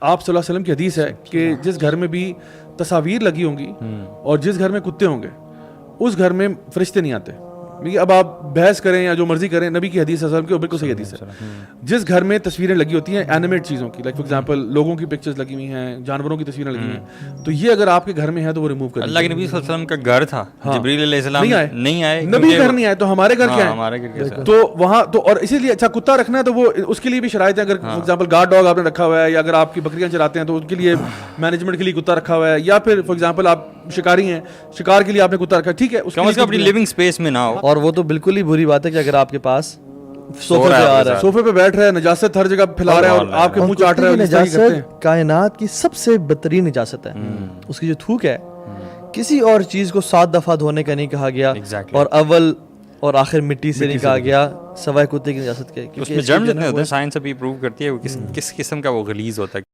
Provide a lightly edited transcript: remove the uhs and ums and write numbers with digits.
آپ صلی اللہ علیہ وسلم کی حدیث ہے کہ جس گھر میں بھی تصاویر لگی ہوں گی اور جس گھر میں کتے ہوں گے اس گھر میں فرشتے نہیں آتے. اب آپ بحث کریں یا جو مرضی کریں, نبی کی حدیث صلی اللہ علیہ وسلم کی بالکل صحیح حدیث ہے. جس گھر میں تصویریں لگی ہوتی ہیں اینیمیٹ چیزوں کی, لائک فار ایگزامپل لوگوں کی پکچرز لگی ہوئی ہیں, جانوروں کی تصویریں لگی ہوئی ہیں, تو یہ اگر آپ کے گھر میں ہے تو وہ ریموو کر. اللہ کے نبی صلی اللہ علیہ وسلم کا گھر تھا, جبریل علیہ السلام نہیں آئے, نبی گھر نہیں آئے تو ہمارے گھر کیا ہے, تو وہاں تو. اور اسی لیے اچھا کتا رکھنا ہے تو وہ اس کے لیے بھی شرائط ہیں. اگر فار ایگزامپل گارڈ ڈاگ آپ نے رکھا ہوا ہے, یا اگر آپ کی بکریاں چلاتے ہیں تو ان کے لیے مینجمنٹ کے لیے کتا رکھا ہوا ہے, یا پھر فار ایگزامپل آپ شکاری ہیں, شکار کے لیے آپ نے کتا رکھا ہے, ٹھیک ہے, اس کے اپنی لیونگ اسپیس میں نہ ہو. اور وہ تو بالکل ہی بری بات ہے کہ اگر آپ کے پاس صوفے پہ آ رہا ہے, صوفے پہ بیٹھ رہا ہے, نجاست ہر جگہ پھیلا رہا ہے اور آپ کے منہ چاٹ رہا ہے. نجاست کائنات کی سب سے بدترین نجاست ہے. اس کی جو تھوک ہے کسی اور چیز کو 7 دفعہ دھونے کا نہیں کہا گیا, اور اول اور آخر مٹی سے نہیں کہا گیا سوائے کتے کی نجاست کے. اس میں جرمز اتنے ہوتے ہیں, سائنس ابھی پروو کرتی ہے کس قسم کا وہ غلیظ ہوتا ہے.